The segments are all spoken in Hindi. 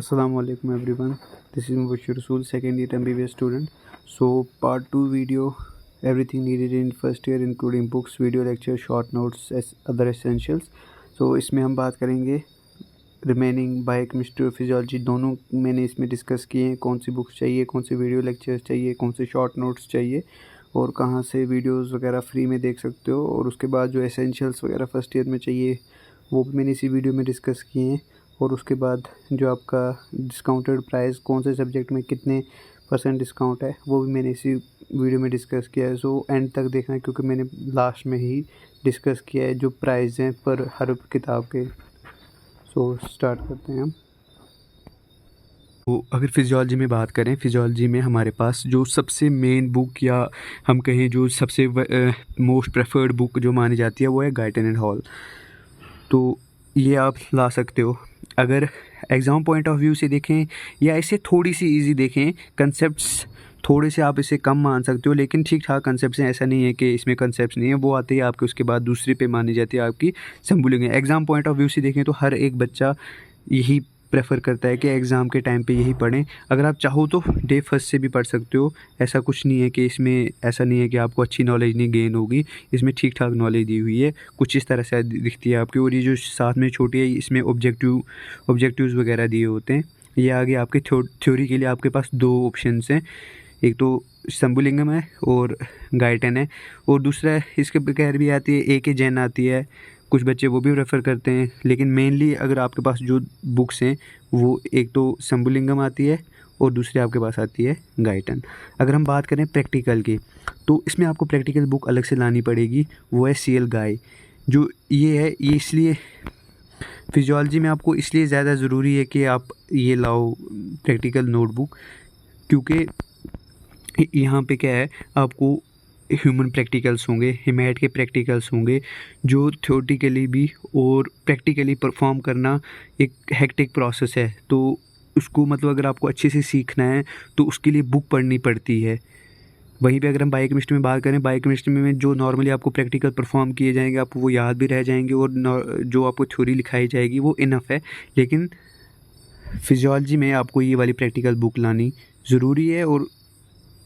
Assalamu alaikum everyone. This is Mubashir Rasool, second year MBBS student. So part 2 video, everything needed in first year including books, video lecture, short notes, other essentials. So इसमें हम बात करेंगे रिमेनिंग बायोकेमिस्ट्री और फिजियोलॉजी दोनों मैंने इसमें डिस्कस किए हैं। कौन सी बुक्स चाहिए, कौन से वीडियो लेक्चर्स चाहिए, कौन से शॉर्ट नोट्स चाहिए और कहाँ से वीडियोस वगैरह फ्री में देख सकते हो। और उसके बाद जो एसेंशियल्स वगैरह फर्स्ट ईयर में चाहिए वो भी मैंने इसी वीडियो में डिस्कस किए हैं। और उसके बाद जो आपका डिस्काउंटेड प्राइस कौन से सब्जेक्ट में कितने % डिस्काउंट है वो भी मैंने इसी वीडियो में डिस्कस किया है। सो एंड तक देखना क्योंकि मैंने लास्ट में ही डिस्कस किया है जो प्राइस हैं पर हर किताब के। सो स्टार्ट करते हैं हम। तो अगर फिजियोलॉजी में बात करें, फिजियोलॉजी में हमारे पास जो सबसे मेन बुक या हम कहें जो सबसे मोस्ट प्रेफर्ड बुक जो मानी जाती है वो है गाइटन एंड हॉल। तो ये आप ला सकते हो। अगर एग्ज़ाम पॉइंट ऑफ व्यू से देखें या इसे थोड़ी सी इजी देखें, कंसेप्ट्स थोड़े से आप इसे कम मान सकते हो लेकिन ठीक ठाक कंसेप्ट्स हैं। ऐसा नहीं है कि इसमें कंसेप्ट्स नहीं है, वो आते ही आपके उसके बाद दूसरे पे मानी जाती है आपकी संबुलिंग। एग्ज़ाम पॉइंट ऑफ व्यू से देखें तो हर एक बच्चा यही प्रेफर करता है कि एग्ज़ाम के टाइम पे यही पढ़ें। अगर आप चाहो तो डे फर्स्ट से भी पढ़ सकते हो, ऐसा कुछ नहीं है कि इसमें ऐसा नहीं है कि आपको अच्छी नॉलेज नहीं गेन होगी। इसमें ठीक ठाक नॉलेज दी हुई है, कुछ इस तरह से दिखती है आपकी। और ये जो साथ में छोटी है इसमें ऑब्जेक्टिव्स वगैरह दिए होते हैं। ये आगे आपके थ्योरी के लिए आपके पास 2 ऑप्शंस हैं, एक तो शंभुलिंगम है और गाइटन है, और दूसरा इसके बगैर भी आती है AK जैन आती है। कुछ बच्चे वो भी रेफ़र करते हैं लेकिन मेनली अगर आपके पास जो बुक्स हैं वो एक तो शंभुलिंगम आती है और दूसरी आपके पास आती है गाइटन। अगर हम बात करें प्रैक्टिकल की तो इसमें आपको प्रैक्टिकल बुक अलग से लानी पड़ेगी, वो है CL गाय। जो ये है ये इसलिए फिजियोलॉजी में आपको इसलिए ज़्यादा ज़रूरी है कि आप ये लाओ प्रैक्टिकल नोटबुक, क्योंकि यहाँ पे क्या है आपको ह्यूमन प्रैक्टिकल्स होंगे, हिमैट के प्रैक्टिकल्स होंगे जो थ्योरेटिकली भी और प्रैक्टिकली परफॉर्म करना एक हेक्टिक प्रोसेस है। तो उसको मतलब अगर आपको अच्छे से सीखना है तो उसके लिए बुक पढ़नी पड़ती है। वहीं पे अगर हम बायोकेमिस्ट्री में बात करें, बायोकेमिस्ट्री में जो नॉर्मली आपको प्रैक्टिकल परफॉर्म किए जाएंगे आपको वो याद भी रह जाएंगे और जो आपको थ्योरी लिखाई जाएगी वो इनफ है। लेकिन फिजियोलॉजी में आपको ये वाली प्रैक्टिकल बुक लानी ज़रूरी है और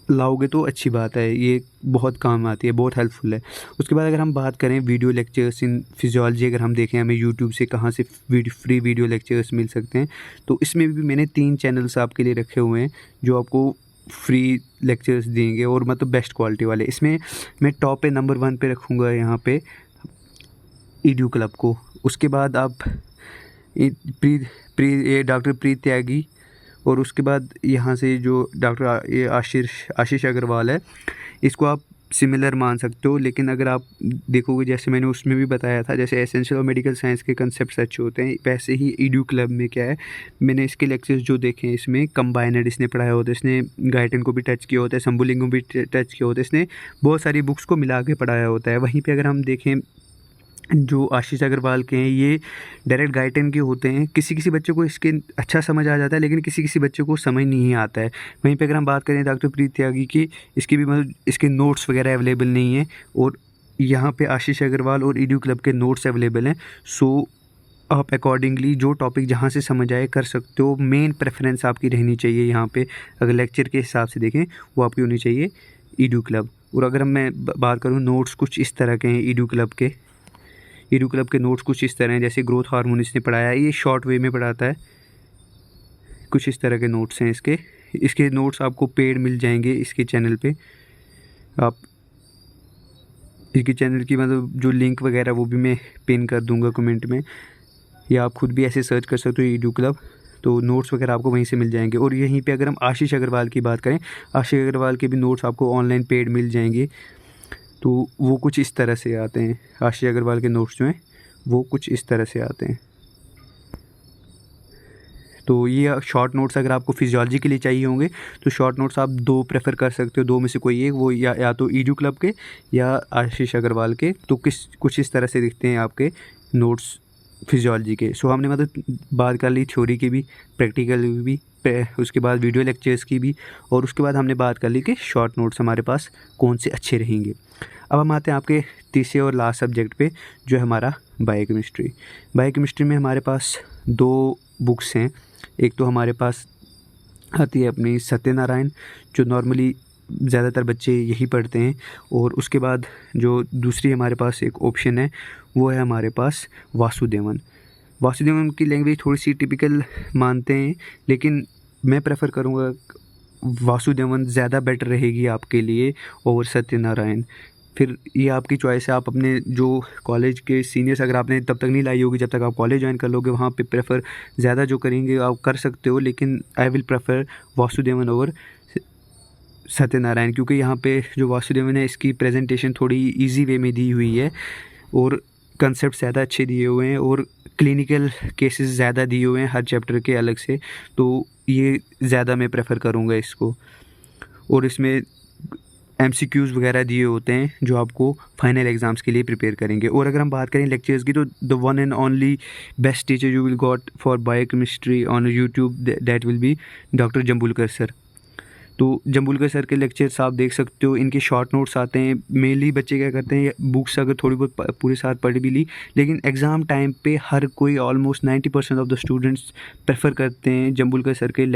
लाओगे तो अच्छी बात है, ये बहुत काम आती है, बहुत हेल्पफुल है। उसके बाद अगर हम बात करें वीडियो लेक्चर्स इन फिजियोलॉजी, अगर हम देखें हमें यूट्यूब से कहाँ से फ्री वीडियो लेक्चर्स मिल सकते हैं, तो इसमें भी मैंने 3 चैनल्स आपके लिए रखे हुए हैं जो आपको फ्री लेक्चर्स देंगे और मतलब बेस्ट क्वालिटी वाले। इसमें मैं टॉप पे नंबर 1 पे रखूँगा यहाँ पे ईडू क्लब को। उसके बाद आप डॉक्टर प्रीत त्यागी, और उसके बाद यहाँ से जो डॉक्टर आशीष अग्रवाल है इसको आप सिमिलर मान सकते हो। लेकिन अगर आप देखोगे जैसे मैंने उसमें भी बताया था, जैसे एसेंशियल और मेडिकल साइंस के कंसेप्ट अच्छे होते हैं, वैसे ही ईडू क्लब में क्या है मैंने इसके लेक्चर्स जो देखे हैं इसमें कंबाइनड इसने पढ़ाया होता है, इसने गाइटन को भी टच किया होता है, शंभुलिंगम को भी टच किया होता है, इसने बहुत सारी बुक्स को मिला के पढ़ाया होता है। वहीं पर अगर हम देखें जो आशीष अग्रवाल के हैं ये डायरेक्ट गाइटन के होते हैं। किसी किसी बच्चे को इसके अच्छा समझ आ जाता है लेकिन किसी किसी बच्चे को समझ नहीं आता है। वहीं पे अगर हम बात करें डॉक्टर प्रीत त्यागी की, इसके भी मतलब इसके नोट्स वगैरह अवेलेबल नहीं है और यहाँ पे आशीष अग्रवाल और ईडू क्लब के नोट्स अवेलेबल हैं। सो आप अकॉर्डिंगली जो टॉपिक जहाँ से समझ आए कर सकते हो। मेन प्रेफरेंस आपकी रहनी चाहिए यहाँ पे, अगर लेक्चर के हिसाब से देखें वो आपकी होनी चाहिए ईडू क्लब। और अगर मैं बात करूँ नोट्स कुछ इस तरह के हैं ईडू क्लब के नोट्स कुछ इस तरह हैं। जैसे ग्रोथ हार्मोन इसने पढ़ाया है, ये शॉर्ट वे में पढ़ाता है, कुछ इस तरह के नोट्स हैं इसके नोट्स आपको पेड मिल जाएंगे इसके चैनल पे। आप इसके चैनल की मतलब जो लिंक वगैरह वो भी मैं पिन कर दूंगा कमेंट में, या आप खुद भी ऐसे सर्च कर सकते हो ईडू क्लब, तो नोट्स वगैरह आपको वहीं से मिल जाएंगे। और यहीं पे अगर हम आशीष अग्रवाल की बात करें, आशीष अग्रवाल के भी नोट्स आपको ऑनलाइन पेड मिल जाएंगे, तो वो कुछ इस तरह से आते हैं। आशीष अग्रवाल के नोट्स जो हैं वो कुछ इस तरह से आते हैं। तो ये शॉर्ट नोट्स अगर आपको फिजियोलॉजी के लिए चाहिए होंगे तो शॉर्ट नोट्स आप 2 प्रेफर कर सकते हो, 2 में से कोई एक, वो या तो ईडू क्लब के या आशीष अग्रवाल के। तो कुछ इस तरह से दिखते हैं आपके नोट्स फिजियोलॉजी के। सो हमने मतलब बात कर ली थ्योरी की भी, प्रैक्टिकल भी, उसके बाद वीडियो लेक्चर्स की भी, और उसके बाद हमने बात कर ली कि शॉर्ट नोट्स हमारे पास कौन से अच्छे रहेंगे। अब हम आते हैं आपके तीसरे और लास्ट सब्जेक्ट पे जो है हमारा बायोकेमिस्ट्री। बायोकेमिस्ट्री में हमारे पास 2 बुक्स हैं एक तो हमारे पास आती है अपनी सत्यनारायण, जो नॉर्मली ज़्यादातर बच्चे यही पढ़ते हैं। और उसके बाद जो दूसरी हमारे पास एक ऑप्शन है वो है हमारे पास वासुदेवन। वासुदेवन की लैंग्वेज थोड़ी सी टिपिकल मानते हैं, लेकिन मैं प्रेफर करूँगा वासुदेवन ज़्यादा बेटर रहेगी आपके लिए ओवर सत्यनारायण। फिर ये आपकी चॉइस है, आप अपने जो कॉलेज के सीनियर्स अगर आपने तब तक नहीं लाई होगी, जब तक आप कॉलेज ज्वाइन कर लोगे, वहाँ पे प्रेफर ज़्यादा जो करेंगे आप कर सकते हो, लेकिन I will prefer Vasudevan over Satyanarayan, क्योंकि यहाँ पे जो वासुदेवन है इसकी प्रेजेंटेशन थोड़ी इजी वे में दी हुई है और कंसेप्ट ज़्यादा अच्छे दिए हुए हैं और क्लिनिकल केसेस ज़्यादा दिए हुए हैं हर चैप्टर के अलग से, तो ये ज़्यादा मैं प्रेफर करूँगा इसको। और इसमें MCQs वगैरह दिए होते हैं जो आपको फाइनल एग्ज़ाम्स के लिए प्रिपेयर करेंगे। और अगर हम बात करें लेक्चर्स की, तो the one and only best teacher you will got for biochemistry on YouTube, that will be doctor Jambulkar sir. तो जम्बुलकर सर के लेक्चर्स आप देख सकते हो, इनके शॉर्ट नोट्स आते हैं। मेनली बच्चे क्या करते हैं, बुक्स अगर थोड़ी बहुत पूरे साथ पढ़ भी ली, लेकिन एग्ज़ाम टाइम पे हर कोई almost 90% of the students prefer करते हैं जम्बुलकर सर के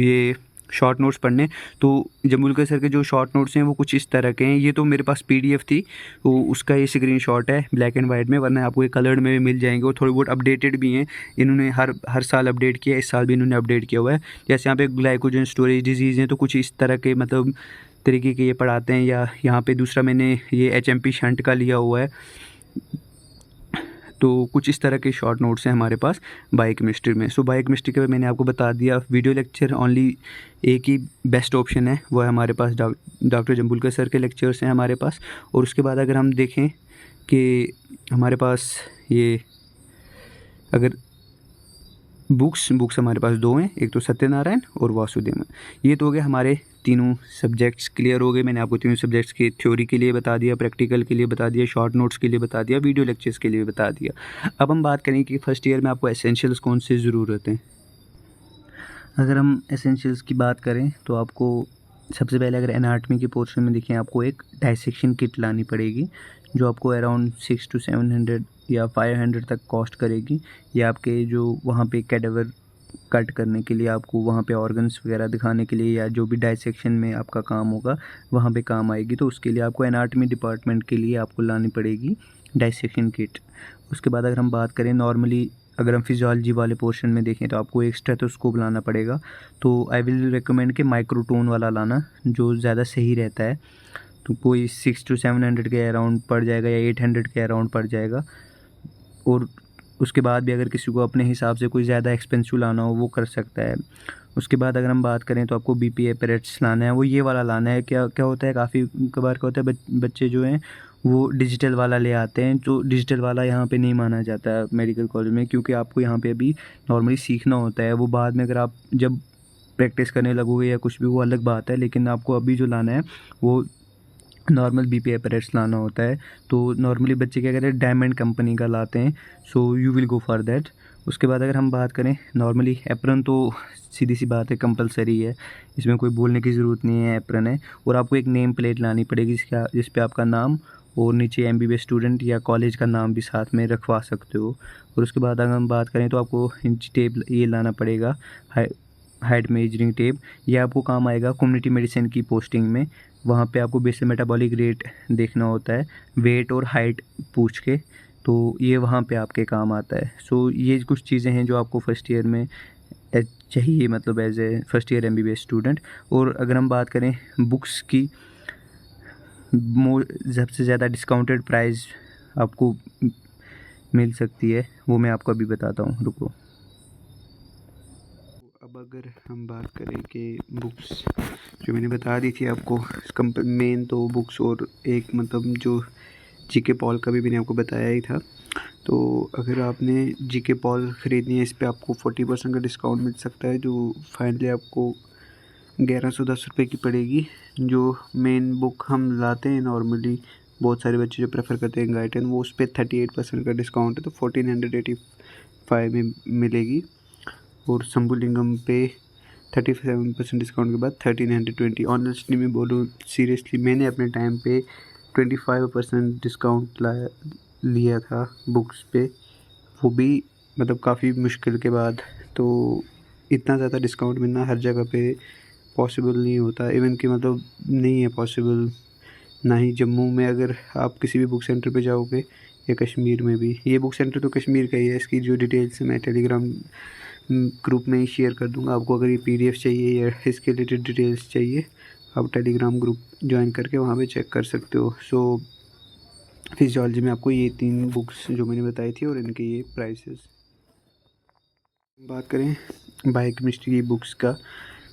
ये शॉर्ट नोट्स पढ़ने। तो जम्बुलकर सर के जो शॉर्ट नोट्स हैं वो कुछ इस तरह के हैं। ये तो मेरे पास PDF थी, तो उसका ये स्क्रीनशॉट है ब्लैक एंड वाइट में, वरना आपको ये कलर्ड में भी मिल जाएंगे और थोड़े बहुत अपडेटेड भी हैं। इन्होंने हर साल अपडेट किया, इस साल भी इन्होंने अपडेट किया हुआ है। जैसे यहाँ पे ग्लाइकोजन स्टोरेज डिजीज़ हैं, तो कुछ इस तरह के मतलब तरीके के ये पढ़ाते हैं। या यहाँ पे दूसरा मैंने ये HMP शंट का लिया हुआ है। तो कुछ इस तरह के शॉर्ट नोट्स हैं हमारे पास बायोकेमिस्ट्री में। सो बायोकेमिस्ट्री के मैंने आपको बता दिया, वीडियो लेक्चर ओनली एक ही बेस्ट ऑप्शन है, वो है हमारे पास डॉक्टर जम्बुलकर सर के लेक्चर्स हैं हमारे पास। और उसके बाद अगर हम देखें कि हमारे पास ये अगर बुक्स हमारे पास दो हैं, एक तो सत्यनारायण और वासुदेवन। ये तो हो गए हमारे तीनों सब्जेक्ट्स क्लियर हो गए। मैंने आपको तीनों सब्जेक्ट्स की थ्योरी के लिए बता दिया, प्रैक्टिकल के लिए बता दिया, शॉर्ट नोट्स के लिए बता दिया, वीडियो लेक्चर्स के लिए बता दिया। अब हम बात करें कि फर्स्ट ईयर में आपको एसेंशियल्स कौन से ज़रूरत हैं। अगर हम एसेंशियल्स की बात करें तो आपको सबसे पहले अगर एनाटॉमी के पोर्शन में देखें, आपको एक डाइसेक्शन किट लानी पड़ेगी जो आपको अराउंड 600 to 700 या 500 तक कॉस्ट करेगी। ये आपके जो वहाँ पे कैडेवर कट करने के लिए, आपको वहाँ पे ऑर्गन्स वगैरह दिखाने के लिए, या जो भी डाइसेक्शन में आपका काम होगा वहाँ पे काम आएगी। तो उसके लिए आपको एनाटॉमी डिपार्टमेंट के लिए आपको लानी पड़ेगी डाइसेक्शन किट। उसके बाद अगर हम बात करें नॉर्मली, अगर हम फिजियोलॉजी वाले पोर्शन में देखें तो आपको एक स्टेथोस्कोप लाना पड़ेगा। तो आई विल रिकमेंड कि माइक्रोटोन वाला लाना, जो ज़्यादा सही रहता है। तो कोई 600 to 700 के अराउंड पड़ जाएगा या 800 के अराउंड पड़ जाएगा। और उसके बाद भी अगर किसी को अपने हिसाब से कोई ज़्यादा एक्सपेंसिव लाना हो वो कर सकता है। उसके बाद अगर हम बात करें तो आपको BP एपरेट्स लाना है, वो ये वाला लाना है। क्या क्या होता है, काफ़ी कबार क्या होता है, बच्चे जो हैं वो डिजिटल वाला ले आते हैं। तो डिजिटल वाला यहाँ पे नहीं माना जाता है मेडिकल कॉलेज में, क्योंकि आपको यहाँ पे अभी नॉर्मली सीखना होता है। वो बाद में अगर आप जब प्रैक्टिस करने लगोगे या कुछ भी, वो अलग बात है, लेकिन आपको अभी जो लाना है वो नॉर्मल BP एपरेट्स लाना होता है। तो नॉर्मली बच्चे क्या कहते हैं, डायमंड कंपनी का लाते हैं। So you will go for that. उसके बाद अगर हम बात करें नॉर्मली एप्रन, तो सीधी सी बात है कंपलसरी है, इसमें कोई बोलने की ज़रूरत नहीं है, एप्रन है। और आपको एक नेम प्लेट लानी पड़ेगी जिस पे आपका नाम और नीचे MBBS स्टूडेंट या कॉलेज का नाम भी साथ में रखवा सकते हो। और उसके बाद अगर हम बात करें तो आपको इंच टेप ये लाना पड़ेगा, हाइट मेजरिंग टेप। ये आपको काम आएगा कम्युनिटी मेडिसिन की पोस्टिंग में। वहाँ पे आपको बेसिक मेटाबॉलिक रेट देखना होता है, वेट और हाइट पूछ के, तो ये वहाँ पे आपके काम आता है। सो ये कुछ चीज़ें हैं जो आपको फर्स्ट ईयर में चाहिए, मतलब as a first year MBBS student. और अगर हम बात करें बुक्स की, सबसे ज़्यादा डिस्काउंटेड प्राइस आपको मिल सकती है, वो मैं आपको अभी बताता हूँ, रुको। अब अगर हम बात करें कि बुक्स जो मैंने बता दी थी आपको, मेन तो बुक्स और एक मतलब जो GK पॉल का भी मैंने आपको बताया ही था। तो अगर आपने GK पॉल ख़रीदनी है, इस पे आपको 40% का डिस्काउंट मिल सकता है, जो फाइनली आपको 1110 रुपये की पड़ेगी। जो मेन बुक हम लाते हैं नॉर्मली, बहुत सारे बच्चे जो प्रेफर करते हैं गाइटन, वो उस पर 38% का डिस्काउंट है, तो 1485 में मिलेगी। और शंभुलिंगम पे 37% डिस्काउंट के बाद 1320। ऑनेस्टली मैं बोलूँ, सीरियसली मैंने अपने टाइम पे 25% डिस्काउंट लिया था बुक्स पे, वो भी मतलब काफ़ी मुश्किल के बाद। तो इतना ज़्यादा डिस्काउंट मिलना हर जगह पे पॉसिबल नहीं होता, इवन कि मतलब नहीं है पॉसिबल, ना ही जम्मू में अगर आप किसी भी बुक सेंटर पे जाओगे या कश्मीर में भी। ये बुक सेंटर तो कश्मीर का ही है, इसकी जो डिटेल्स मैं टेलीग्राम ग्रुप में ही शेयर कर दूंगा आपको। अगर ये पीडीएफ चाहिए या इसके रिलेटेड डिटेल्स चाहिए, आप टेलीग्राम ग्रुप ज्वाइन करके वहाँ पे चेक कर सकते हो। सो फिजियोलॉजी में आपको ये 3 बुक्स जो मैंने बताई थी और इनके ये प्राइसेस। बात करें बायोकेमिस्ट्री की बुक्स का,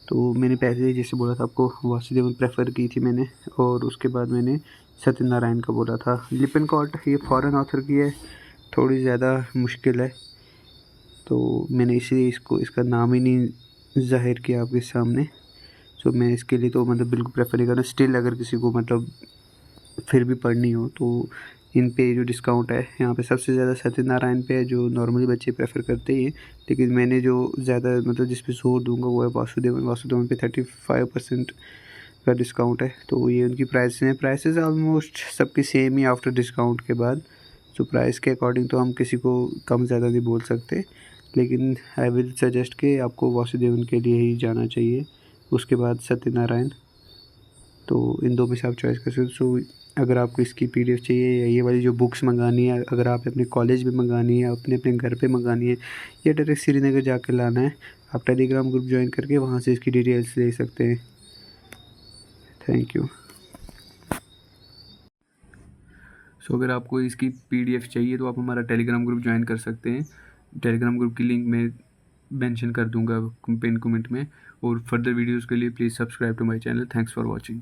तो मैंने पहले जैसे बोला था आपको वासुदेवन प्रेफर की थी मैंने, और उसके बाद मैंने सत्यनारायण का बोला था। लिपिनकॉट ये फॉरेन ऑथर की है, थोड़ी ज़्यादा मुश्किल है, तो मैंने इसलिए इसका नाम ही नहीं ज़ाहिर किया आपके सामने। सो मैं इसके लिए तो मतलब बिल्कुल प्रेफर नहीं करना। स्टिल अगर किसी को मतलब फिर भी पढ़नी हो तो इन पे जो डिस्काउंट है यहाँ पे सबसे ज़्यादा सत्यनारायण पे है, जो नॉर्मली बच्चे प्रेफर करते ही हैं। लेकिन मैंने जो ज़्यादा मतलब जिस पे जोर दूंगा वो है वासुदेवन पे 35% का डिस्काउंट है। तो ये उनकी प्राइसेस ऑलमोस्ट सबकी सेम ही आफ्टर डिस्काउंट के बाद। तो प्राइस के अकॉर्डिंग तो हम किसी को कम ज़्यादा नहीं बोल सकते, लेकिन आई विल सजेस्ट कि आपको वासुदेवन के लिए ही जाना चाहिए, उसके बाद सत्यनारायण। तो इन दो में से आप चॉइस कर सकते हो। सो अगर आपको इसकी पीडीएफ चाहिए या ये वाली जो बुक्स मंगानी है, अगर आप अपने कॉलेज में मंगानी है, अपने अपने घर पे मंगानी है, या डायरेक्ट श्रीनगर जाकर लाना है, आप टेलीग्राम ग्रुप ज्वाइन करके वहाँ से इसकी डिटेल्स ले सकते हैं। Thank you. सो अगर आपको इसकी पीडीएफ चाहिए तो आप हमारा टेलीग्राम ग्रुप ज्वाइन कर सकते हैं। टेलीग्राम ग्रुप की लिंक मैं मेंशन कर दूंगा पिन कमेंट में। और फर्दर वीडियोस के लिए please subscribe to my channel. Thanks for watching.